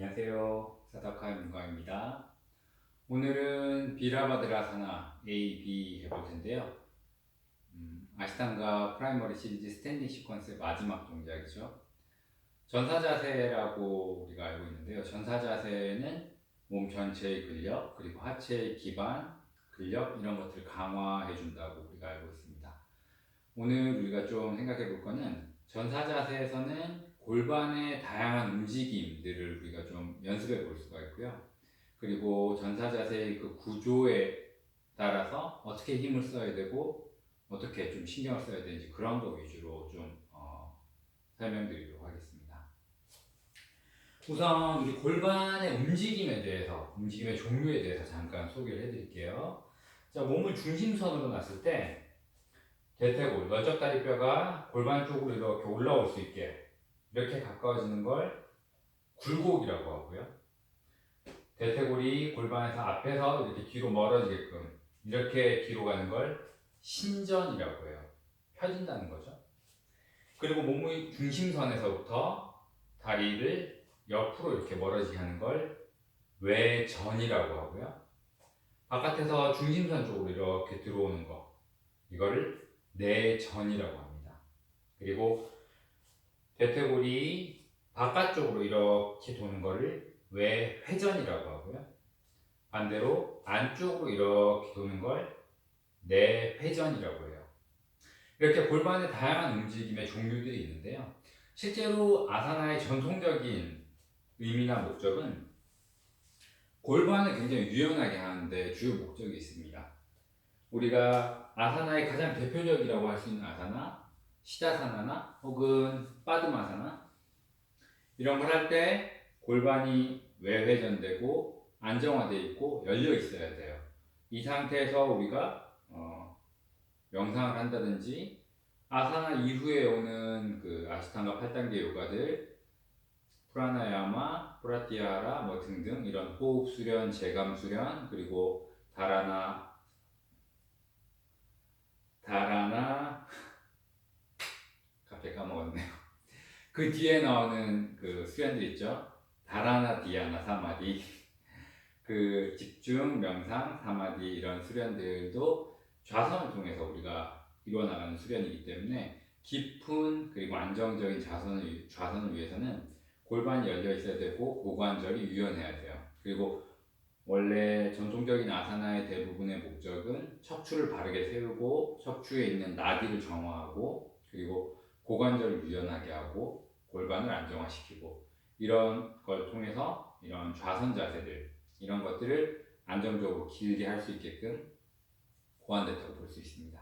안녕하세요. 사다카 문광입니다. 오늘은 비라바드라사나 A, B 해볼 텐데요. 아시탄가 프라이머리 시리즈 스탠딩 시퀀스의 마지막 동작이죠. 전사자세라고 우리가 알고 있는데요. 전사자세는 몸 전체의 근력, 그리고 하체의 기반, 근력 이런 것들을 강화해 준다고 우리가 알고 있습니다. 오늘 우리가 좀 생각해 볼 거는 전사자세에서는 골반의 다양한 움직임들을 우리가 좀 연습해 볼 수가 있고요. 그리고 전사자세의 그 구조에 따라서 어떻게 힘을 써야 되고 어떻게 좀 신경을 써야 되는지 그런 거 위주로 좀 설명드리도록 하겠습니다. 우선 우리 골반의 움직임에 대해서, 움직임의 종류에 대해서 잠깐 소개를 해드릴게요. 자, 몸을 중심선으로 놨을 때 대퇴골, 넓적다리뼈가 골반 쪽으로 이렇게 올라올 수 있게 이렇게 가까워지는 걸 굴곡이라고 하고요. 대퇴골이 골반에서 앞에서 이렇게 뒤로 멀어지게끔 이렇게 뒤로 가는 걸 신전이라고 해요. 펴진다는 거죠. 그리고 몸의 중심선에서부터 다리를 옆으로 이렇게 멀어지게 하는 걸 외전이라고 하고요. 바깥에서 중심선 쪽으로 이렇게 들어오는 거, 이거를 내전이라고 합니다. 그리고 대퇴골이 바깥쪽으로 이렇게 도는 거를 외회전이라고 하고요. 반대로 안쪽으로 이렇게 도는 걸 내회전이라고 해요. 이렇게 골반의 다양한 움직임의 종류들이 있는데요. 실제로 아사나의 전통적인 의미나 목적은 골반을 굉장히 유연하게 하는데 주요 목적이 있습니다. 우리가 아사나의 가장 대표적이라고 할 수 있는 아사나, 시다사나나 혹은 빠드마사나 이런 걸 할 때 골반이 외회전되고 안정화되어 있고 열려 있어야 돼요. 이 상태에서 우리가 명상을 한다든지 아사나 이후에 오는 그 아시탄가 8단계 요가들 프라나야마, 프라티하라 뭐 등등 이런 호흡 수련, 재감 수련 그리고 다라나 갑자기 까먹었네요. 그 뒤에 나오는 그 수련들 있죠. 다라나, 디아나, 사마디 그 집중, 명상, 사마디 이런 수련들도 좌선을 통해서 우리가 이루어나가는 수련이기 때문에 깊은 그리고 안정적인 좌선을 위해서는 골반이 열려 있어야 되고 고관절이 유연해야 돼요. 그리고 원래 전통적인 아사나의 대부분의 목적은 척추를 바르게 세우고 척추에 있는 나디를 정화하고 그리고 고관절을 유연하게 하고 골반을 안정화시키고 이런 걸 통해서 이런 좌선 자세들 이런 것들을 안정적으로 길게 할 수 있게끔 고안됐다고 볼 수 있습니다.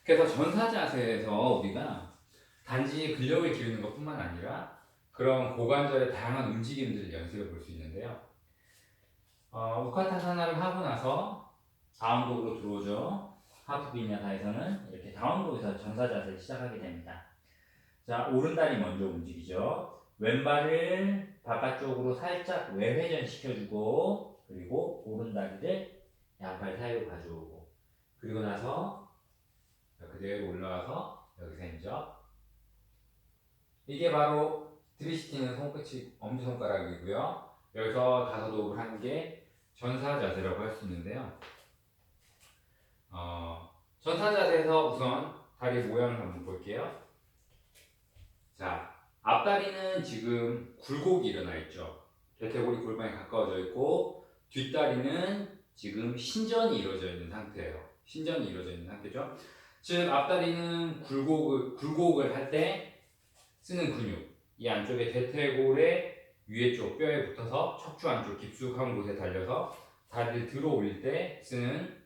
그래서 전사 자세에서 우리가 단지 근력을 기르는 것뿐만 아니라 그런 고관절의 다양한 움직임들을 연습해 볼 수 있는데요. 우카타사나를 하고 나서 다운독으로 들어오죠. 하프 비냐사에서는 이렇게 다운독에서 전사 자세를 시작하게 됩니다. 자, 오른다리 먼저 움직이죠. 왼발을 바깥쪽으로 살짝 외회전 시켜주고 그리고 오른다리를 양팔 사이로 가져오고 그리고 나서 그대로 올라와서 여기서 인접. 이게 바로 들이시키는 손끝이 엄지손가락이고요. 여기서 다소도흡을 하는 게 전사 자세라고 할 수 있는데요. 전사 자세에서 우선 다리 모양을 한번 볼게요. 자, 앞다리는 지금 굴곡이 일어나 있죠. 대퇴골이 골반에 가까워져 있고 뒷다리는 지금 신전이 이루어져 있는 상태예요. 신전이 이루어져 있는 상태죠. 즉 앞다리는 굴곡을 할 때 쓰는 근육, 이 안쪽에 대퇴골의 위에 쪽 뼈에 붙어서 척추 안쪽 깊숙한 곳에 달려서 다리를 들어 올릴 때 쓰는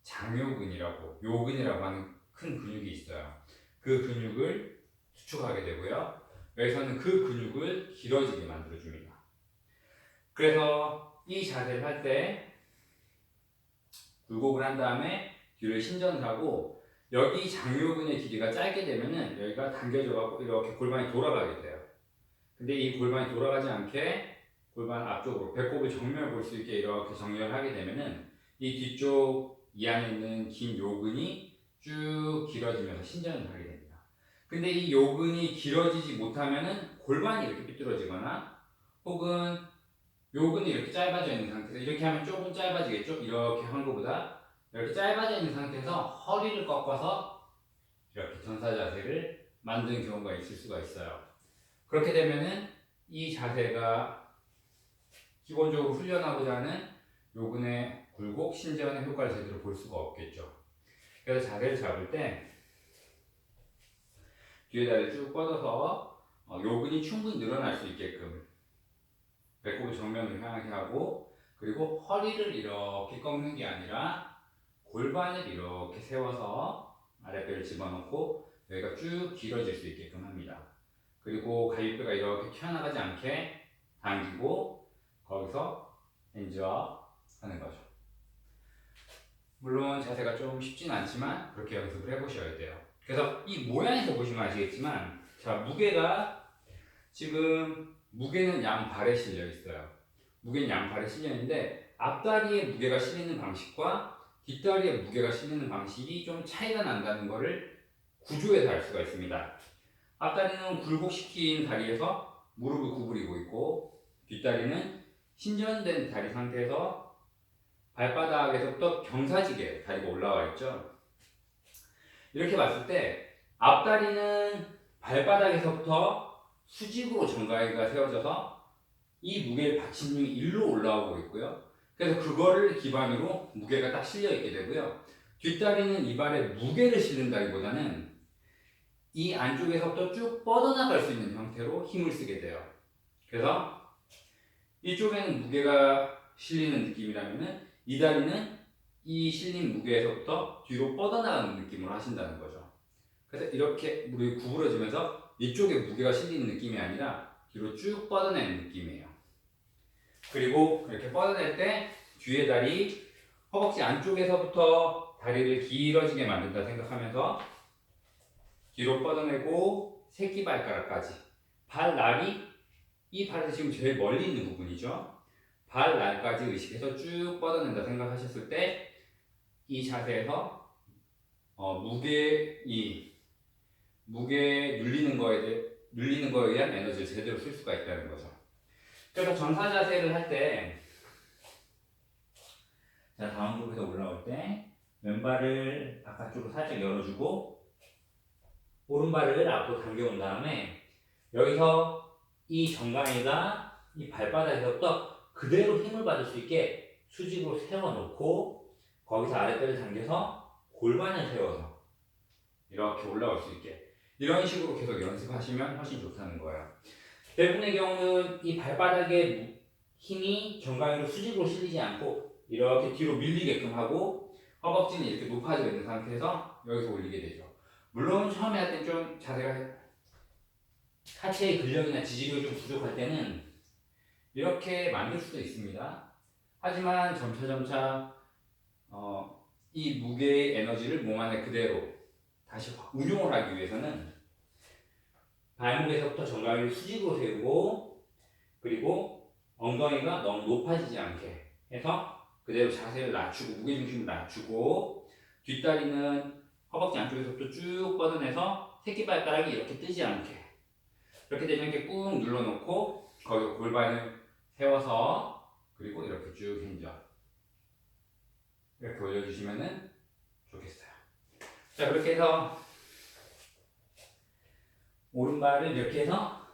장요근이라고 요근이라고 하는 큰 근육이 있어요. 그 근육을 수축하게 되고요. 여기서는 그 근육을 길어지게 만들어줍니다. 그래서 이 자세를 할 때 굴곡을 한 다음에 뒤를 신전을 하고 여기 장요근의 길이가 짧게 되면은 여기가 당겨져갖고 이렇게 골반이 돌아가게 돼요. 근데 이 골반이 돌아가지 않게 골반 앞쪽으로 배꼽을 정면을 볼 수 있게 이렇게 정렬하게 되면은 이 뒤쪽 이 안에 있는 긴 요근이 쭉 길어지면서 신전을 하게 됩니다. 근데 이 요근이 길어지지 못하면은 골반이 이렇게 삐뚤어지거나 혹은 요근이 이렇게 짧아져 있는 상태에서 이렇게 하면 조금 짧아지겠죠? 이렇게 한 것보다 이렇게 짧아져 있는 상태에서 허리를 꺾어서 이렇게 전사 자세를 만드는 경우가 있을 수가 있어요. 그렇게 되면은 이 자세가 기본적으로 훈련하고자 하는 요근의 굴곡, 신재원의 효과를 제대로 볼 수가 없겠죠. 그래서 자세를 잡을 때 뒤에 다리를 쭉 뻗어서 요근이 충분히 늘어날 수 있게끔 배꼽을 정면으로 향하게 하고, 그리고 허리를 이렇게 꺾는 게 아니라 골반을 이렇게 세워서 아랫배를 집어넣고 여기가 쭉 길어질 수 있게끔 합니다. 그리고 갈비뼈가 이렇게 튀어나가지 않게 당기고 거기서 핸즈업 하는 거죠. 물론 자세가 좀 쉽진 않지만 그렇게 연습을 해보셔야 돼요. 그래서 이 모양에서 보시면 아시겠지만, 자, 무게는 양발에 실려 있어요. 무게는 양발에 실려 있는데 앞다리에 무게가 실리는 방식과 뒷다리에 무게가 실리는 방식이 좀 차이가 난다는 것을 구조에서 알 수가 있습니다. 앞다리는 굴곡시킨 다리에서 무릎을 구부리고 있고, 뒷다리는 신전된 다리 상태에서 발바닥에서부터 경사지게 다리가 올라와 있죠. 이렇게 봤을 때 앞다리는 발바닥에서부터 수직으로 정가이가 세워져서 이 무게를 받친 중이 일로 올라오고 있고요. 그래서 그거를 기반으로 무게가 딱 실려 있게 되고요. 뒷다리는 이 발에 무게를 실는다기보다는 이 안쪽에서부터 쭉 뻗어나갈 수 있는 형태로 힘을 쓰게 돼요. 그래서 이쪽에는 무게가 실리는 느낌이라면은 이 다리는 이 실린 무게에서부터 뒤로 뻗어나가는 느낌으로 하신다는 거죠. 그래서 이렇게 무릎이 구부러지면서 이쪽에 무게가 실리는 느낌이 아니라 뒤로 쭉 뻗어내는 느낌이에요. 그리고 이렇게 뻗어낼 때 뒤에 다리, 허벅지 안쪽에서부터 다리를 길어지게 만든다 생각하면서 뒤로 뻗어내고 새끼발가락까지, 발날이 이 발에서 지금 제일 멀리 있는 부분이죠. 발날까지 의식해서 쭉 뻗어낸다 생각하셨을 때 이 자세에서 무게 눌리는 거에 의한 에너지를 제대로 쓸 수가 있다는 거죠. 그래서 전사 자세를 할 때, 자, 다음 그룹에서 올라올 때 왼발을 바깥쪽으로 살짝 열어주고 오른발을 앞으로 당겨온 다음에 여기서 이 정강이가 이 발바닥에서부터 그대로 힘을 받을 수 있게 수직으로 세워놓고 거기서 아랫배를 당겨서 골반을 세워서 이렇게 올라올 수 있게, 이런 식으로 계속 연습하시면 훨씬 좋다는 거예요. 대부분의 경우는 이 발바닥에 힘이 정강이로 수직으로 실리지 않고 이렇게 뒤로 밀리게끔 하고 허벅지는 이렇게 높아져 있는 상태에서 여기서 올리게 되죠. 물론 처음에 할 때 좀 자세가 하체의 근력이나 지지력이 좀 부족할 때는 이렇게 만들 수도 있습니다. 하지만 점차 이 무게의 에너지를 몸 안에 그대로 다시 운용을 하기 위해서는 발목에서부터 정강이를 수직으로 세우고, 그리고 엉덩이가 너무 높아지지 않게 해서 그대로 자세를 낮추고 무게중심을 낮추고, 뒷다리는 허벅지 안쪽에서부터 쭉 뻗어내서 새끼발가락이 이렇게 뜨지 않게, 이렇게 되면 이렇게 꾹 눌러놓고 거기서 골반을 세워서 그리고 이렇게 쭉 핸즈업 이렇게 올려주시면 좋겠어요. 자, 그렇게 해서 오른발을 이렇게 해서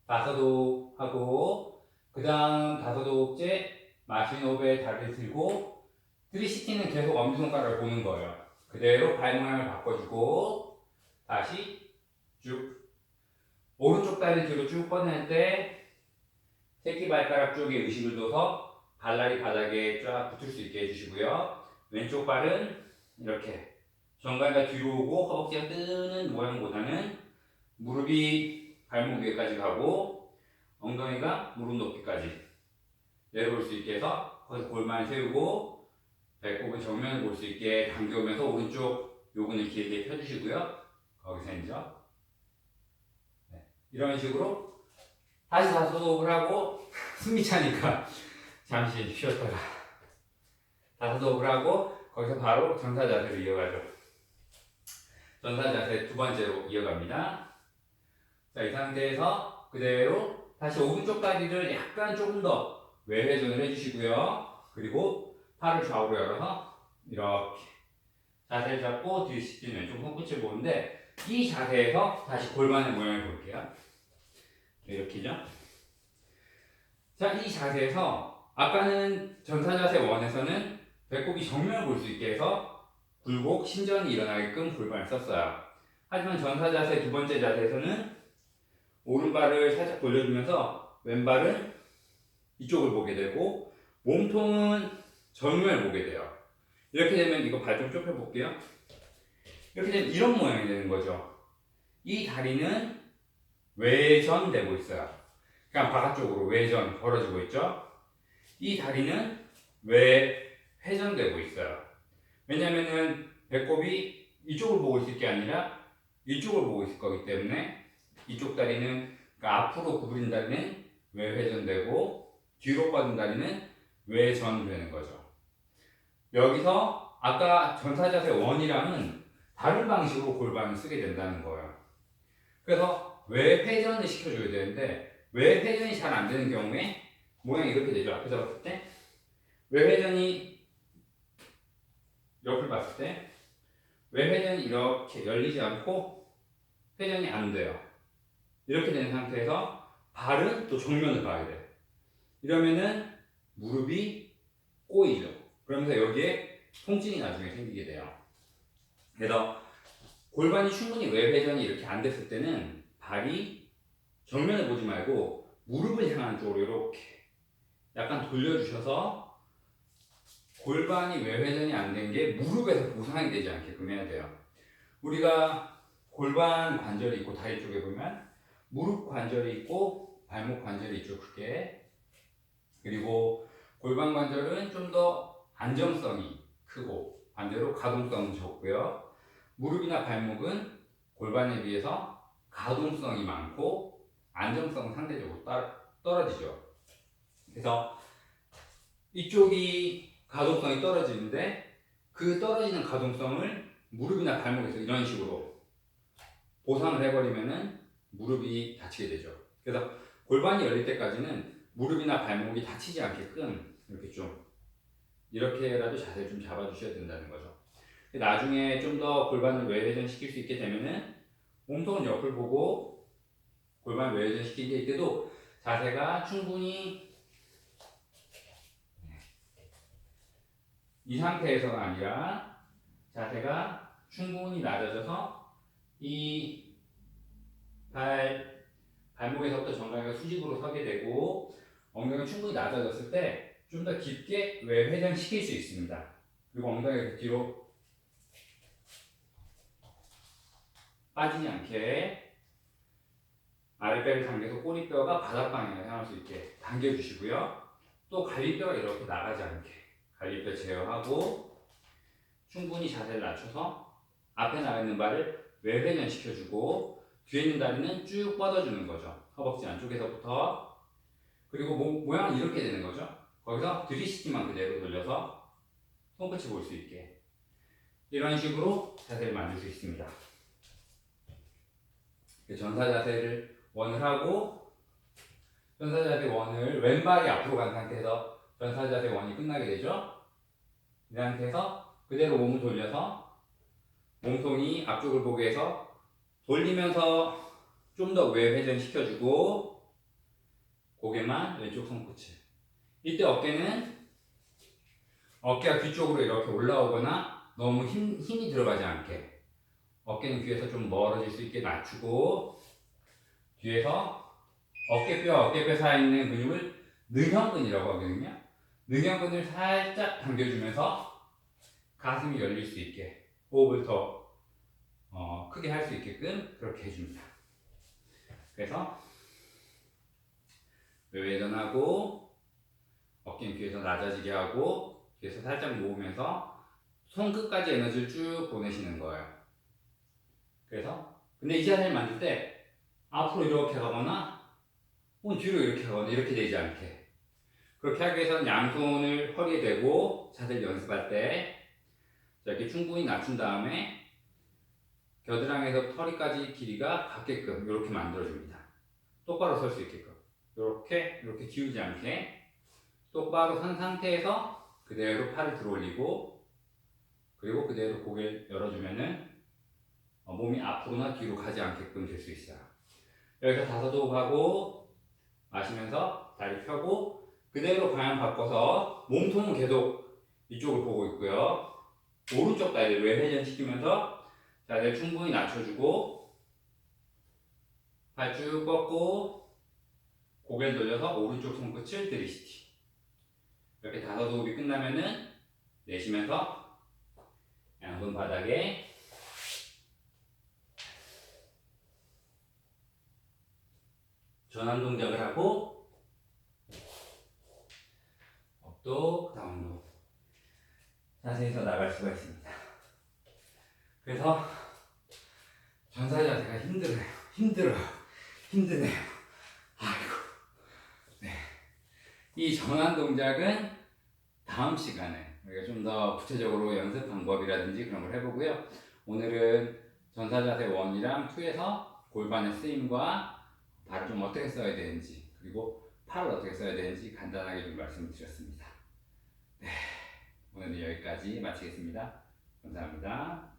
다섯호흡 하고, 그 다음 다섯호흡째 마신 호흡에 다리를 들고 360는 계속 엄지손가락을 보는 거예요. 그대로 발 모양을 바꿔주고 다시 쭉 오른쪽 다리 뒤로 쭉 뻗어낼 때 새끼발가락 쪽에 의식을 둬서 발날이 바닥에 쫙 붙을 수 있게 해주시고요. 왼쪽 발은 이렇게 정강이가 뒤로 오고 허벅지가 뜨는 모양보다는 무릎이 발목 위에까지 가고 엉덩이가 무릎 높이까지 내려올 수 있게 해서 거기서 골반을 세우고 배꼽은 정면을 볼 수 있게 당겨오면서 오른쪽 요근을 길게 펴주시고요. 거기서 이제 이런 식으로 다시 다섯호흡을 하고 숨이 차니까 잠시 쉬었다가 다섯호흡을 하고 거기서 바로 전사 자세로 이어가죠. 전사 자세 두 번째로 이어갑니다. 자, 이 상태에서 그대로 다시 오른쪽 다리를 약간 조금 더 외회전을 해주시고요. 그리고 팔을 좌우로 열어서 이렇게 자세를 잡고 뒤집힌 왼쪽 손끝을 보는데 이 자세에서 다시 골반의 모양을 볼게요. 이렇게죠. 자, 이 자세에서 아까는 전사자세 1에서는 배꼽이 정면을 볼 수 있게 해서 굴곡, 신전이 일어나게끔 골반을 썼어요. 하지만 전사자세 두 번째 자세에서는 오른발을 살짝 돌려주면서 왼발은 이쪽을 보게 되고 몸통은 정면을 보게 돼요. 이렇게 되면 이거 발 좀 좁혀 볼게요. 이렇게 되면 이런 모양이 되는 거죠. 이 다리는 외전되고 있어요. 그냥 바깥쪽으로 외전 벌어지고 있죠. 이 다리는 외회전되고 있어요. 왜냐면은 배꼽이 이쪽을 보고 있을 게 아니라 이쪽을 보고 있을 거기 때문에 이쪽 다리는 그러니까 앞으로 구부린 다리는 외회전되고 뒤로 뻗은 다리는 외전되는 거죠. 여기서 아까 전사자세 1이랑은 다른 방식으로 골반을 쓰게 된다는 거예요. 그래서 외회전을 시켜줘야 되는데 외회전이 잘 안 되는 경우에 모양이 이렇게 되죠. 앞에서 봤을 때 외회전이 옆을 봤을 때 외회전이 이렇게 열리지 않고 회전이 안 돼요. 이렇게 된 상태에서 발은 또 정면을 봐야 돼요. 이러면은 무릎이 꼬이죠. 그러면서 여기에 통증이 나중에 생기게 돼요. 그래서 골반이 충분히 외회전이 이렇게 안 됐을 때는 발이 정면을 보지 말고 무릎을 향하는 쪽으로 이렇게 약간 돌려주셔서 골반이 외회전이 안 된 게 무릎에서 부상이 되지 않게끔 해야 돼요. 우리가 골반 관절이 있고 다리 쪽에 보면 무릎 관절이 있고 발목 관절이 있죠, 크게. 그리고 골반 관절은 좀 더 안정성이 크고 반대로 가동성은 적고요. 무릎이나 발목은 골반에 비해서 가동성이 많고 안정성은 상대적으로 떨어지죠. 그래서 이쪽이 가동성이 떨어지는데 그 떨어지는 가동성을 무릎이나 발목에서 이런 식으로 보상을 해버리면은 무릎이 다치게 되죠. 그래서 골반이 열릴 때까지는 무릎이나 발목이 다치지 않게끔 이렇게 좀 이렇게라도 자세를 좀 잡아주셔야 된다는 거죠. 나중에 좀 더 골반을 외회전 시킬 수 있게 되면은 몸통은 옆을 보고 골반 외회전 시키게 될 때도 자세가 충분히 이 상태에서가 아니라 자세가 충분히 낮아져서 이 발목에서부터 정강이가 수직으로 서게 되고 엉덩이가 충분히 낮아졌을 때 좀 더 깊게 외회전 시킬 수 있습니다. 그리고 엉덩이가 뒤로 빠지지 않게 아랫배를 당겨서 꼬리뼈가 바닥 방향을 향할 수 있게 당겨주시고요. 또 갈비뼈가 이렇게 나가지 않게 갈비뼈 제어하고 충분히 자세를 낮춰서 앞에 나가 있는 발을 외회전 시켜주고 뒤에 있는 다리는 쭉 뻗어주는 거죠. 허벅지 안쪽에서부터. 그리고 모양은 이렇게 되는 거죠. 거기서 들이시키만 그대로 돌려서 손끝이 볼 수 있게 이런 식으로 자세를 만들 수 있습니다. 전사 자세를 원을 하고 전사 자세 원을 왼발이 앞으로 간 상태에서 전사 자세 원이 끝나게 되죠. 이 상태에서 그대로 몸을 돌려서 몸통이 앞쪽을 보게 해서 돌리면서 좀 더 외회전 시켜주고 고개만 왼쪽 손끝을. 이때 어깨는 어깨가 귀 쪽으로 이렇게 올라오거나 너무 힘이 들어가지 않게 어깨는 귀에서 좀 멀어질 수 있게 낮추고 뒤에서 어깨뼈 사이에 있는 근육을 능형근이라고 하거든요. 능형근을 살짝 당겨주면서 가슴이 열릴 수 있게 호흡을 더 크게 할 수 있게끔 그렇게 해줍니다. 그래서 외회전하고 어깨는 귀에서 낮아지게 하고 귀에서 살짝 모으면서 손끝까지 에너지를 쭉 보내시는 거예요. 그래서 근데 이 자세를 만들 때 앞으로 이렇게 가거나 뒤로 이렇게 가거나 이렇게 되지 않게 그렇게 하기 위해서는 양손을 허리에 대고 자세를 연습할 때 이렇게 충분히 낮춘 다음에 겨드랑이에서 허리까지 길이가 같게끔 이렇게 만들어줍니다. 똑바로 설 수 있게끔 이렇게 기우지 않게 똑바로 선 상태에서 그대로 팔을 들어 올리고, 그리고 그대로 고개를 열어주면은 몸이 앞으로나 뒤로 가지 않게끔 될 수 있어요. 여기서 5호흡 하고 마시면서 다리 펴고 그대로 방향 바꿔서 몸통은 계속 이쪽을 보고 있고요. 오른쪽 다리를 외회전 시키면서 자세를 충분히 낮춰주고 팔 쭉 뻗고 고개를 돌려서 오른쪽 손끝을 들이시기. 이렇게 5호흡이 끝나면은 내쉬면서 양손 바닥에 전환 동작을 하고 업도 다운도 자세에서 나갈 수가 있습니다. 그래서 전사 자세가 힘드네요. 아이고. 네. 이 전환 동작은 다음 시간에 우리가 좀 더 구체적으로 연습 방법이라든지 그런 걸 해보고요. 오늘은 전사 자세 1이랑 2에서 골반의 쓰임과 발을 좀 어떻게 써야 되는지, 그리고 팔을 어떻게 써야 되는지 간단하게 좀 말씀드렸습니다. 네, 오늘은 여기까지 마치겠습니다. 감사합니다.